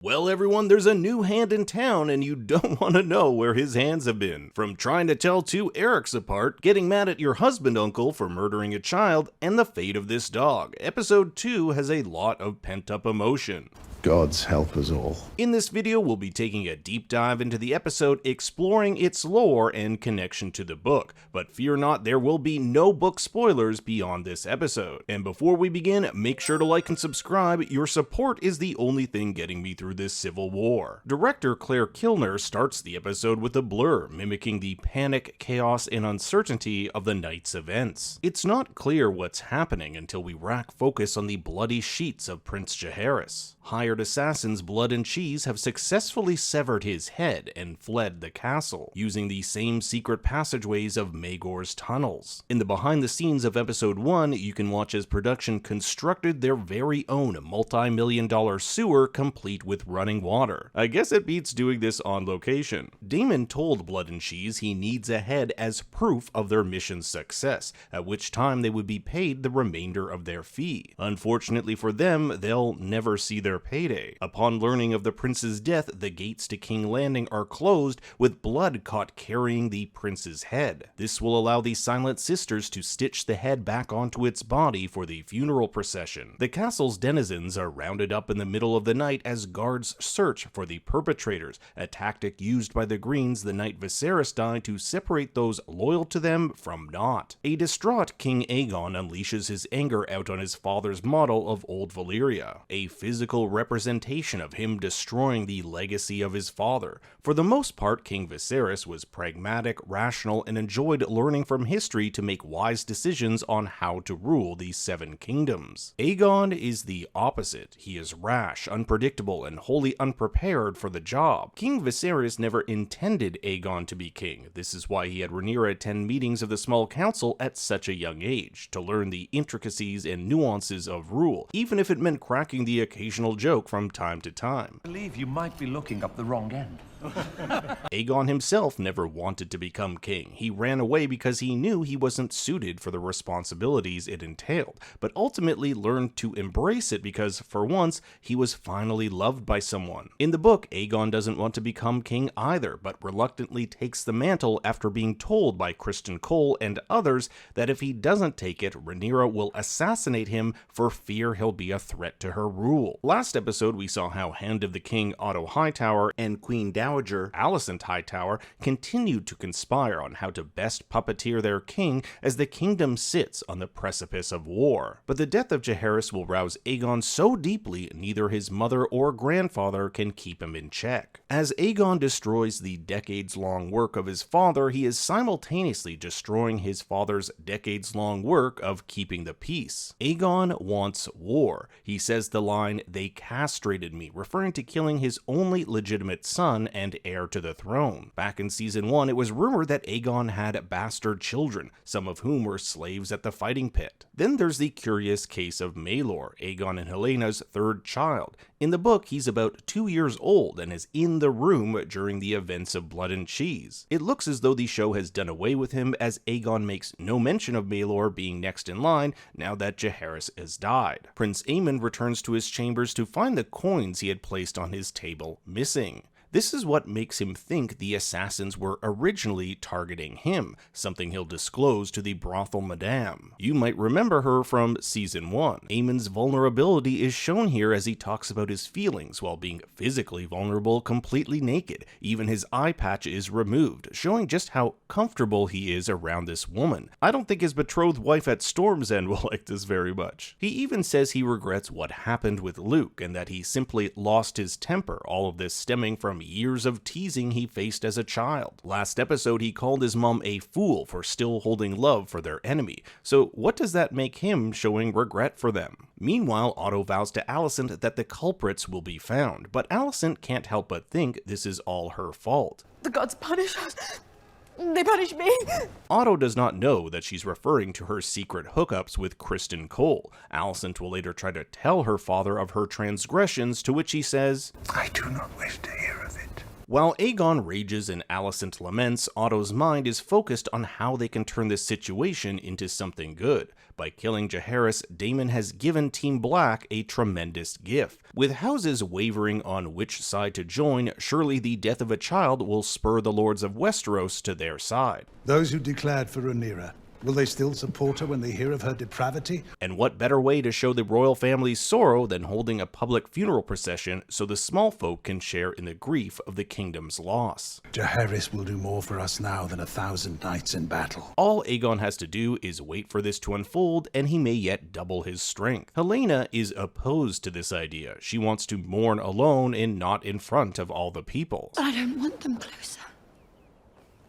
Well, everyone, there's a new hand in town, and you don't want to know where his hands have been. From trying to tell two Erics apart, getting mad at your husband uncle for murdering a child, and the fate of this dog. Episode 2 has a lot of pent-up emotion. Gods help us all. In this video, we'll be taking a deep dive into the episode, exploring its lore and connection to the book. But fear not, there will be no book spoilers beyond this episode. And before we begin, make sure to like and subscribe. Your support is the only thing getting me through this civil war. Director Claire Kilner starts the episode with a blur, mimicking the panic, chaos, and uncertainty of the night's events. It's not clear what's happening until we rack focus on the bloody sheets of Prince Jaehaerys. Hired assassins Blood and Cheese have successfully severed his head and fled the castle, using the same secret passageways of Maegor's tunnels. In the behind the scenes of episode 1, you can watch as production constructed their very own multi-million-dollar sewer complete with running water. I guess it beats doing this on location. Daemon told Blood and Cheese he needs a head as proof of their mission's success, at which time they would be paid the remainder of their fee. Unfortunately for them, they'll never see their payday. Upon learning of the prince's death, the gates to King Landing are closed, with Blood caught carrying the prince's head. This will allow the Silent Sisters to stitch the head back onto its body for the funeral procession. The castle's denizens are rounded up in the middle of the night as guards search for the perpetrators, a tactic used by the Greens the night Viserys died to separate those loyal to them from not. A distraught King Aegon unleashes his anger out on his father's model of Old Valyria, a physical representation of him destroying the legacy of his father. For the most part, King Viserys was pragmatic, rational, and enjoyed learning from history to make wise decisions on how to rule the Seven Kingdoms. Aegon is the opposite. He is rash, unpredictable, and wholly unprepared for the job. King Viserys never intended Aegon to be king. This is why he had Rhaenyra attend meetings of the Small Council at such a young age, to learn the intricacies and nuances of rule, even if it meant cracking the occasional joke from time to time. I believe you might be looking up the wrong end. Aegon himself never wanted to become king. He ran away because he knew he wasn't suited for the responsibilities it entailed, but ultimately learned to embrace it because, for once, he was finally loved by someone. In the book, Aegon doesn't want to become king either, but reluctantly takes the mantle after being told by Criston Cole and others that if he doesn't take it, Rhaenyra will assassinate him for fear he'll be a threat to her rule. Last episode, we saw how Hand of the King Otto Hightower and Queen Dowager Alicent Hightower continued to conspire on how to best puppeteer their king as the kingdom sits on the precipice of war. But the death of Jaehaerys will rouse Aegon so deeply neither his mother or grandfather can keep him in check. As Aegon destroys the decades-long work of his father, he is simultaneously destroying his father's decades-long work of keeping the peace. Aegon wants war. He says the line, "They castrated me," referring to killing his only legitimate son and heir to the throne. Back in season 1, it was rumored that Aegon had bastard children, some of whom were slaves at the fighting pit. Then there's the curious case of Maelor, Aegon and Helena's third child. In the book, he's about 2 years old and is in the room during the events of Blood and Cheese. It looks as though the show has done away with him, as Aegon makes no mention of Maelor being next in line now that Jaehaerys has died. Prince Aemon returns to his chambers to find the coins he had placed on his table missing. This is what makes him think the assassins were originally targeting him, something he'll disclose to the brothel madame. You might remember her from season 1. Aemon's vulnerability is shown here as he talks about his feelings while being physically vulnerable, completely naked. Even his eye patch is removed, showing just how comfortable he is around this woman. I don't think his betrothed wife at Storm's End will like this very much. He even says he regrets what happened with Luke and that he simply lost his temper, all of this stemming from years of teasing he faced as a child. Last episode, he called his mom a fool for still holding love for their enemy. So what does that make him showing regret for them? Meanwhile, Otto vows to Alicent that the culprits will be found, but Alicent can't help but think this is all her fault. The gods punish us. They punish me. Otto does not know that she's referring to her secret hookups with Criston Cole. Alicent will later try to tell her father of her transgressions, to which he says, I do not wish to hear of it. While Aegon rages and Alicent laments, Otto's mind is focused on how they can turn this situation into something good. By killing Jaehaerys, Daemon has given Team Black a tremendous gift. With houses wavering on which side to join, surely the death of a child will spur the lords of Westeros to their side. Those who declared for Rhaenyra, will they still support her when they hear of her depravity? And what better way to show the royal family's sorrow than holding a public funeral procession so the small folk can share in the grief of the kingdom's loss? Jaehaerys will do more for us now than 1,000 knights in battle. All Aegon has to do is wait for this to unfold, and he may yet double his strength. Helaena is opposed to this idea. She wants to mourn alone and not in front of all the people. I don't want them closer.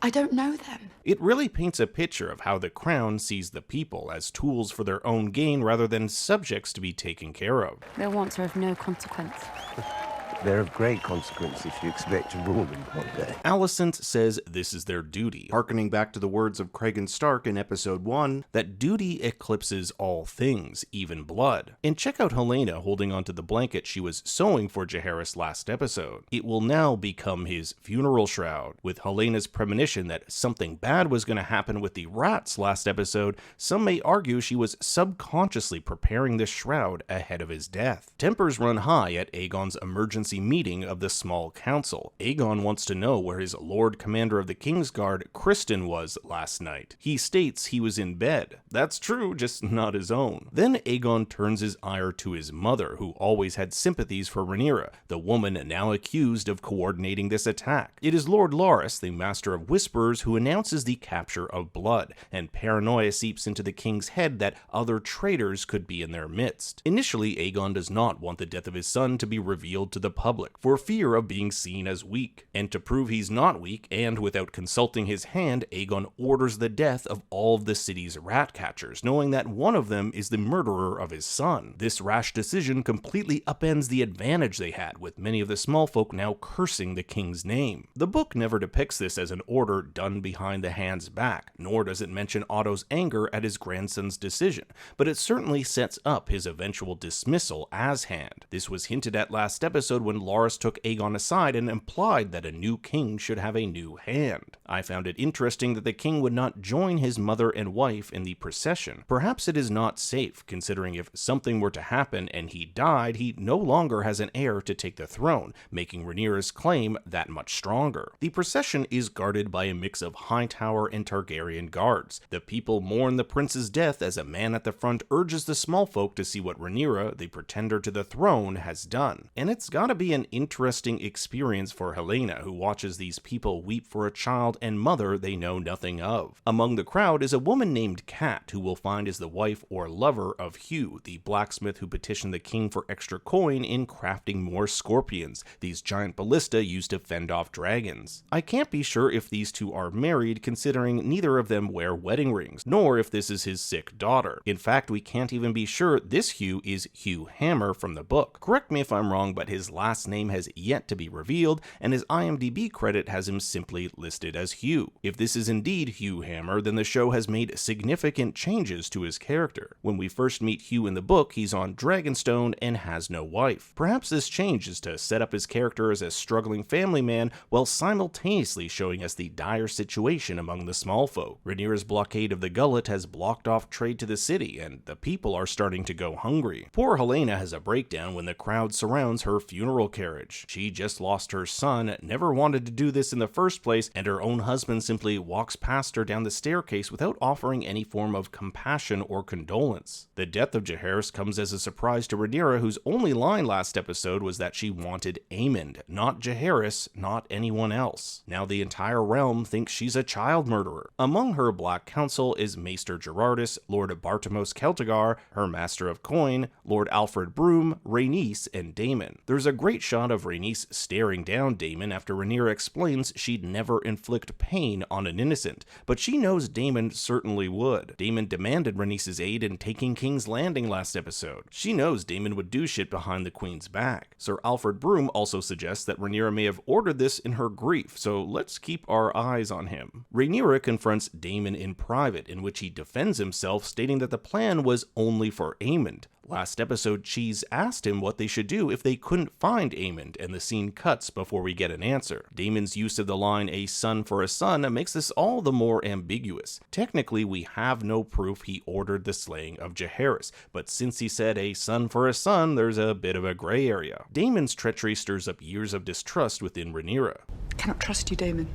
I don't know them. It really paints a picture of how the crown sees the people as tools for their own gain rather than subjects to be taken care of. Their wants are of no consequence. They're of great consequence if you expect to rule them one day. Alicent says this is their duty, harkening back to the words of Cregan Stark in episode 1, that duty eclipses all things, even blood. And check out Helaena holding onto the blanket she was sewing for Jaehaerys last episode. It will now become his funeral shroud. With Helena's premonition that something bad was going to happen with the rats last episode, some may argue she was subconsciously preparing this shroud ahead of his death. Tempers run high at Aegon's emergency meeting of the small council. Aegon wants to know where his Lord Commander of the Kingsguard, Criston, was last night. He states he was in bed. That's true, just not his own. Then Aegon turns his ire to his mother, who always had sympathies for Rhaenyra, the woman now accused of coordinating this attack. It is Lord Larys, the Master of Whispers, who announces the capture of Blood, and paranoia seeps into the king's head that other traitors could be in their midst. Initially, Aegon does not want the death of his son to be revealed to the public, for fear of being seen as weak. And to prove he's not weak, and without consulting his hand, Aegon orders the death of all of the city's rat catchers, knowing that one of them is the murderer of his son. This rash decision completely upends the advantage they had, with many of the small folk now cursing the king's name. The book never depicts this as an order done behind the hand's back, nor does it mention Otto's anger at his grandson's decision, but it certainly sets up his eventual dismissal as Hand. This was hinted at last episode when Larys took Aegon aside and implied that a new king should have a new hand. I found it interesting that the king would not join his mother and wife in the procession. Perhaps it is not safe, considering if something were to happen and he died, he no longer has an heir to take the throne, making Rhaenyra's claim that much stronger. The procession is guarded by a mix of Hightower and Targaryen guards. The people mourn the prince's death as a man at the front urges the small folk to see what Rhaenyra, the pretender to the throne, has done. And it's gotta be an interesting experience for Helaena, who watches these people weep for a child and mother they know nothing of. Among the crowd is a woman named Cat, who we'll find is the wife or lover of Hugh, the blacksmith who petitioned the king for extra coin in crafting more scorpions, these giant ballista used to fend off dragons. I can't be sure if these two are married, considering neither of them wear wedding rings, nor if this is his sick daughter. In fact, we can't even be sure this Hugh is Hugh Hammer from the book. Correct me if I'm wrong, but his last name has yet to be revealed, and his IMDb credit has him simply listed as Hugh. If this is indeed Hugh Hammer, then the show has made significant changes to his character. When we first meet Hugh in the book, he's on Dragonstone and has no wife. Perhaps this change is to set up his character as a struggling family man while simultaneously showing us the dire situation among the small folk. Rhaenyra's blockade of the Gullet has blocked off trade to the city, and the people are starting to go hungry. Poor Helaena has a breakdown when the crowd surrounds her funeral carriage. She just lost her son, never wanted to do this in the first place, and her own husband simply walks past her down the staircase without offering any form of compassion or condolence. The death of Jaehaerys comes as a surprise to Rhaenyra, whose only line last episode was that she wanted Aemond, not Jaehaerys, not anyone else. Now the entire realm thinks she's a child murderer. Among her Black Council is Maester Gerardus, Lord Bartimos Celtigar, her Master of Coin, Lord Alfred Broom, Rhaenys, and Daemon. There's a great shot of Rhaenys staring down Daemon after Rhaenyra explains she'd never inflict pain on an innocent, but she knows Daemon certainly would. Daemon demanded Rhaenys' aid in taking King's Landing last episode. She knows Daemon would do shit behind the Queen's back. Sir Alfred Broom also suggests that Rhaenyra may have ordered this in her grief, so let's keep our eyes on him. Rhaenyra confronts Daemon in private, in which he defends himself, stating that the plan was only for Aemond. Last episode, Cheese asked him what they should do if they couldn't find Aemond, and the scene cuts before we get an answer. Daemon's use of the line, "a son for a son," makes this all the more ambiguous. Technically, we have no proof he ordered the slaying of Jaehaerys, but since he said "a son for a son," there's a bit of a gray area. Daemon's treachery stirs up years of distrust within Rhaenyra. I cannot trust you, Damon.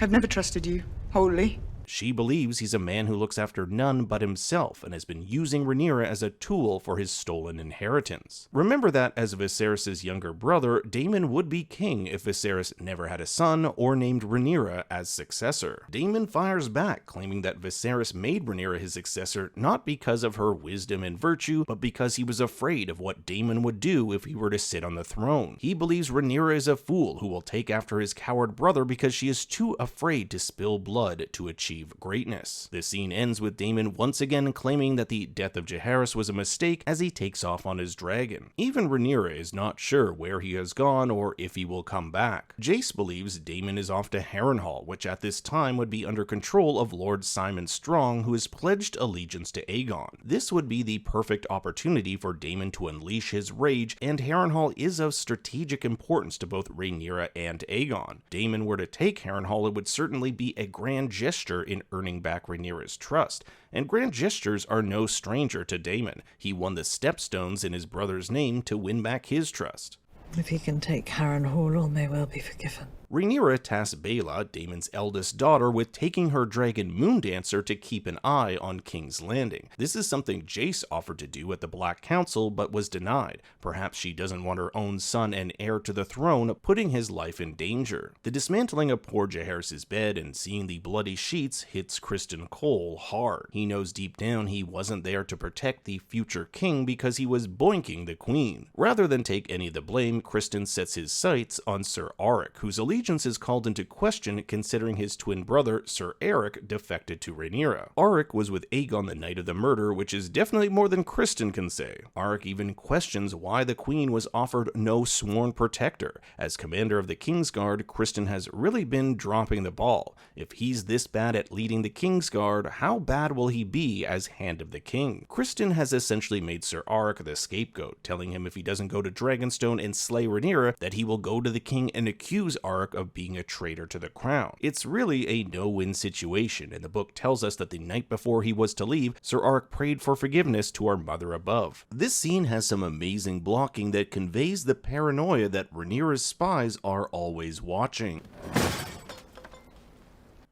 I've never trusted you, wholly. She believes he's a man who looks after none but himself and has been using Rhaenyra as a tool for his stolen inheritance. Remember that as Viserys' younger brother, Daemon would be king if Viserys never had a son or named Rhaenyra as successor. Daemon fires back, claiming that Viserys made Rhaenyra his successor not because of her wisdom and virtue, but because he was afraid of what Daemon would do if he were to sit on the throne. He believes Rhaenyra is a fool who will take after his coward brother because she is too afraid to spill blood to achieve greatness. This scene ends with Daemon once again claiming that the death of Jaehaerys was a mistake as he takes off on his dragon. Even Rhaenyra is not sure where he has gone or if he will come back. Jace believes Daemon is off to Harrenhal, which at this time would be under control of Lord Simon Strong, who has pledged allegiance to Aegon. This would be the perfect opportunity for Daemon to unleash his rage, and Harrenhal is of strategic importance to both Rhaenyra and Aegon. Daemon were to take Harrenhal, it would certainly be a grand gesture in earning back Rhaenyra's trust, and grand gestures are no stranger to Daemon. He won the Stepstones in his brother's name to win back his trust. If he can take Harrenhal, all may well be forgiven. Rhaenyra tasks Baela, Daemon's eldest daughter, with taking her dragon Moondancer to keep an eye on King's Landing. This is something Jace offered to do at the Black Council, but was denied. Perhaps she doesn't want her own son and heir to the throne, putting his life in danger. The dismantling of poor Jaehaerys' bed and seeing the bloody sheets hits Criston Cole hard. He knows deep down he wasn't there to protect the future king because he was boinking the queen. Rather than take any of the blame, Criston sets his sights on Ser Auric, whose allegiance is called into question considering his twin brother, Ser Eric, defected to Rhaenyra. Auric was with Aegon the night of the murder, which is definitely more than Criston can say. Auric even questions why the queen was offered no sworn protector. As commander of the Kingsguard, Criston has really been dropping the ball. If he's this bad at leading the Kingsguard, how bad will he be as Hand of the King? Criston has essentially made Ser Auric the scapegoat, telling him if he doesn't go to Dragonstone and slay Rhaenyra, that he will go to the king and accuse Auric of being a traitor to the crown. It's really a no-win situation, and the book tells us that the night before he was to leave, Ser Auric prayed for forgiveness to our mother above. This scene has some amazing blocking that conveys the paranoia that Rhaenyra's spies are always watching.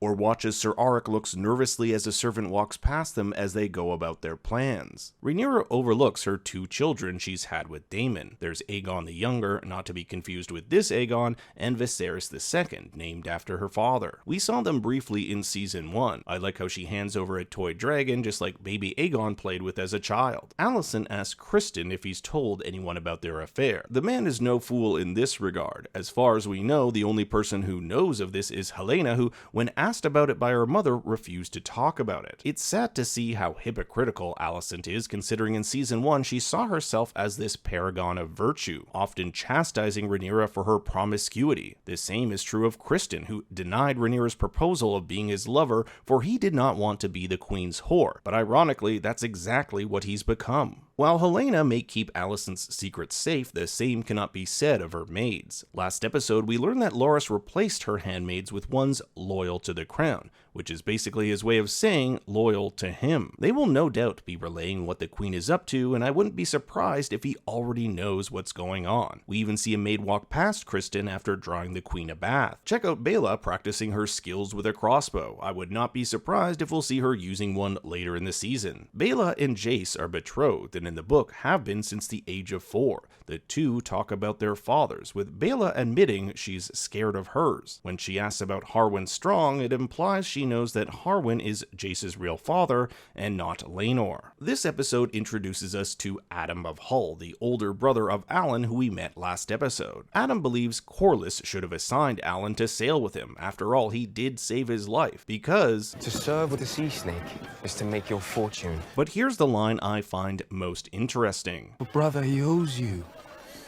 Or watch as Ser Auric looks nervously as a servant walks past them as they go about their plans. Rhaenyra overlooks her two children she's had with Daemon. There's Aegon the Younger, not to be confused with this Aegon, and Viserys II, named after her father. We saw them briefly in Season 1. I like how she hands over a toy dragon just like baby Aegon played with as a child. Alicent asks Criston if he's told anyone about their affair. The man is no fool in this regard. As far as we know, the only person who knows of this is Helaena, who, when asked about it by her mother, refused to talk about it. It's sad to see how hypocritical Alicent is, considering in Season 1 she saw herself as this paragon of virtue, often chastising Rhaenyra for her promiscuity. The same is true of Criston, who denied Rhaenyra's proposal of being his lover, for he did not want to be the queen's whore, but ironically that's exactly what he's become. While Helaena may keep Alicent's secrets safe, the same cannot be said of her maids. Last episode, we learned that Loras replaced her handmaids with ones loyal to the crown, which is basically his way of saying loyal to him. They will no doubt be relaying what the queen is up to, and I wouldn't be surprised if he already knows what's going on. We even see a maid walk past Criston after drawing the queen a bath. Check out Baela practicing her skills with a crossbow. I would not be surprised if we'll see her using one later in the season. Baela and Jace are betrothed, and in the book have been since the age of 4. The two talk about their fathers, with Baela admitting she's scared of hers. When she asks about Harwin Strong, it implies she knows that Harwin is Jace's real father and not Laenor. This episode introduces us to Adam of Hull, the older brother of Alan who we met last episode. Adam believes Corlys should have assigned Alan to sail with him. After all, he did save his life, because to serve with a sea snake is to make your fortune. But here's the line I find most interesting. Brother, he owes you.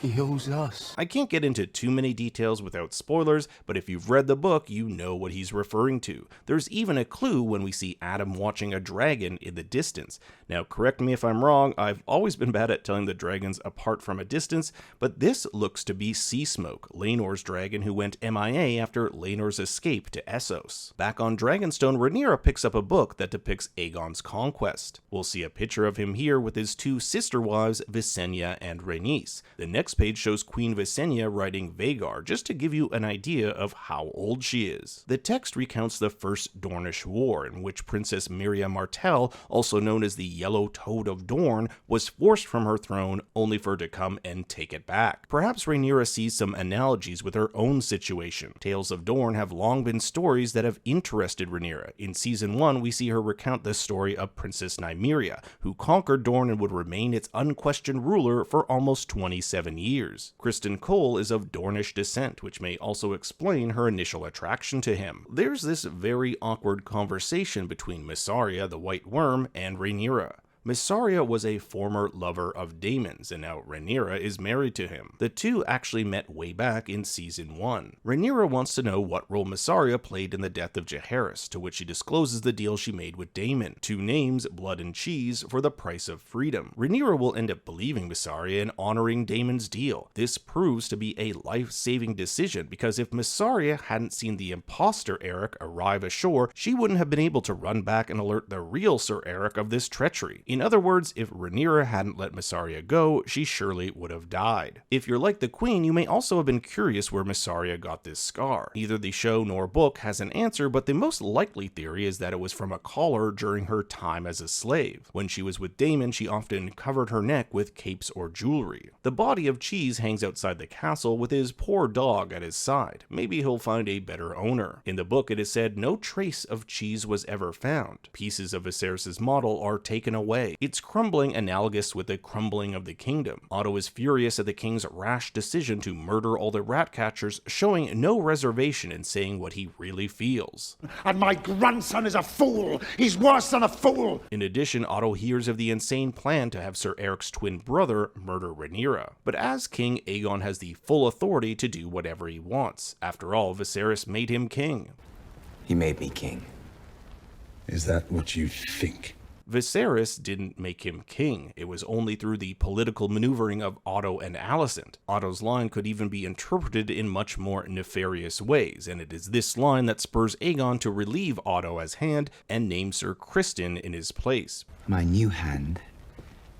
He owes us. I can't get into too many details without spoilers, but if you've read the book, you know what he's referring to. There's even a clue when we see Adam watching a dragon in the distance. Now, correct me if I'm wrong, I've always been bad at telling the dragons apart from a distance, but this looks to be Sea Smoke, Laenor's dragon who went MIA after Laenor's escape to Essos. Back on Dragonstone, Rhaenyra picks up a book that depicts Aegon's conquest. We'll see a picture of him here with his two sister wives, Visenya and Rhaenys. The next page shows Queen Visenya riding Vhagar, just to give you an idea of how old she is. The text recounts the First Dornish War, in which Princess Mirya Martell, also known as the Yellow Toad of Dorne, was forced from her throne only for her to come and take it back. Perhaps Rhaenyra sees some analogies with her own situation. Tales of Dorne have long been stories that have interested Rhaenyra. In Season 1, we see her recount the story of Princess Nymeria, who conquered Dorne and would remain its unquestioned ruler for almost 27 years. Criston Cole is of Dornish descent, which may also explain her initial attraction to him. There's this very awkward conversation between Mysaria, the White Worm, and Rhaenyra. Mysaria was a former lover of Daemon's, and now Rhaenyra is married to him. The two actually met way back in Season 1. Rhaenyra wants to know what role Mysaria played in the death of Jaehaerys, to which she discloses the deal she made with Daemon. 2 names, blood and cheese, for the price of freedom. Rhaenyra will end up believing Mysaria and honoring Daemon's deal. This proves to be a life-saving decision, because if Mysaria hadn't seen the imposter Eric arrive ashore, she wouldn't have been able to run back and alert the real Sir Eric of this treachery. In other words, if Rhaenyra hadn't let Mysaria go, she surely would have died. If you're like the Queen, you may also have been curious where Mysaria got this scar. Neither the show nor book has an answer, but the most likely theory is that it was from a collar during her time as a slave. When she was with Daemon, she often covered her neck with capes or jewelry. The body of Cheese hangs outside the castle with his poor dog at his side. Maybe he'll find a better owner. In the book, it is said no trace of Cheese was ever found. Pieces of Viserys' model are taken away. It's crumbling analogous with the crumbling of the kingdom. Otto is furious at the king's rash decision to murder all the rat catchers, showing no reservation in saying what he really feels. And my grandson is a fool! He's worse than a fool! In addition, Otto hears of the insane plan to have Sir Eric's twin brother murder Rhaenyra. But as king, Aegon has the full authority to do whatever he wants. After all, Viserys made him king. He made me king. Is that what you think? Viserys didn't make him king. It was only through the political maneuvering of Otto and Alicent. Otto's line could even be interpreted in much more nefarious ways, and it is this line that spurs Aegon to relieve Otto as Hand and name Sir Criston in his place. My new hand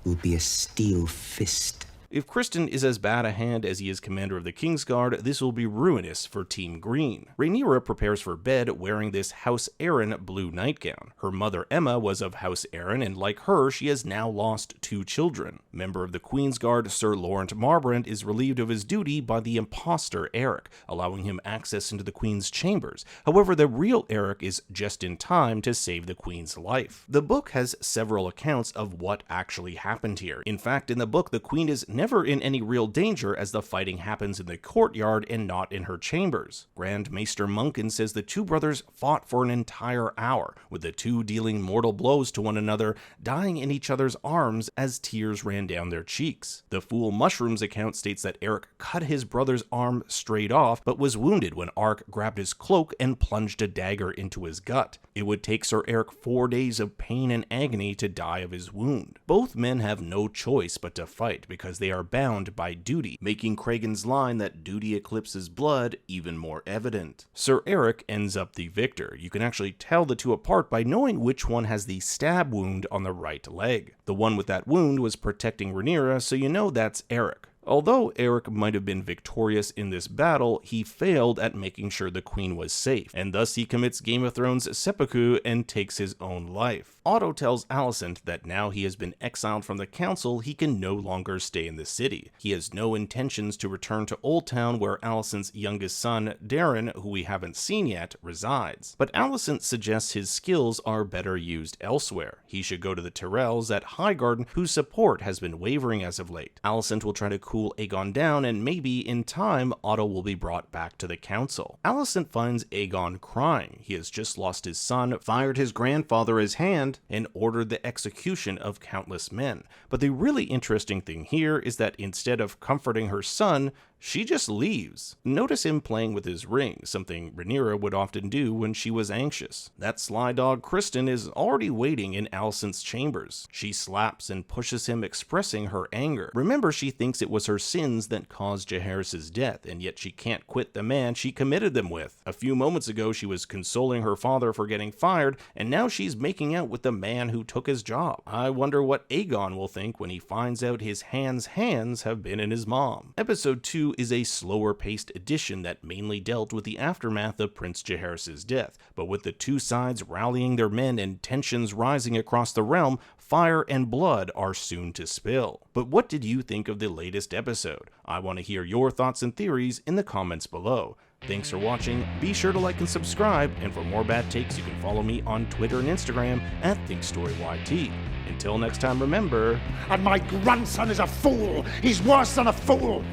will be a steel fist. If Criston is as bad a hand as he is commander of the Kingsguard, this will be ruinous for Team Green. Rhaenyra prepares for bed wearing this House Arryn blue nightgown. Her mother Emma was of House Arryn, and like her, she has now lost 2 children. Member of the Queensguard, Sir Laurent Marbrand, is relieved of his duty by the imposter Eric, allowing him access into the Queen's chambers. However, the real Eric is just in time to save the Queen's life. The book has several accounts of what actually happened here. In fact, in the book, the Queen is never in any real danger, as the fighting happens in the courtyard and not in her chambers. Grand Maester Munkin says the 2 brothers fought for an entire hour, with the 2 dealing mortal blows to one another, dying in each other's arms as tears ran down their cheeks. The Fool Mushroom's account states that Eric cut his brother's arm straight off, but was wounded when Ark grabbed his cloak and plunged a dagger into his gut. It would take Sir Eric 4 days of pain and agony to die of his wound. Both men have no choice but to fight, because they are bound by duty, making Kragan's line that duty eclipses blood even more evident. Sir Eric ends up the victor. You can actually tell the 2 apart by knowing which one has the stab wound on the right leg. The one with that wound was protecting Rhaenyra, so you know that's Eric. Although Eric might have been victorious in this battle, he failed at making sure the Queen was safe, and thus he commits Game of Thrones seppuku and takes his own life. Otto tells Alicent that now he has been exiled from the council, he can no longer stay in the city. He has no intentions to return to Old Town, where Alicent's youngest son, Darren, who we haven't seen yet, resides. But Alicent suggests his skills are better used elsewhere. He should go to the Tyrells at Highgarden, whose support has been wavering as of late. Alicent will try to cool cool Aegon down, and maybe in time Otto will be brought back to the council. Alicent finds Aegon crying. He has just lost his son, fired his grandfather as Hand, and ordered the execution of countless men. But the really interesting thing here is that instead of comforting her son, she just leaves. Notice him playing with his ring, something Rhaenyra would often do when she was anxious. That sly dog Kristen is already waiting in Alicent's chambers. She slaps and pushes him, expressing her anger. Remember, she thinks it was her sins that caused Jaehaerys' death, and yet she can't quit the man she committed them with. A few moments ago, she was consoling her father for getting fired, and now she's making out with the man who took his job. I wonder what Aegon will think when he finds out his hands have been in his mom. Episode 2 is a slower-paced edition that mainly dealt with the aftermath of Prince Jaehaerys' death, but with the two sides rallying their men and tensions rising across the realm, fire and blood are soon to spill. But what did you think of the latest episode? I want to hear your thoughts and theories in the comments below. Thanks for watching, be sure to like and subscribe, and for more bad takes you can follow me on Twitter and Instagram at ThinkStoryYT. Until next time, remember... And my grandson is a fool! He's worse than a fool!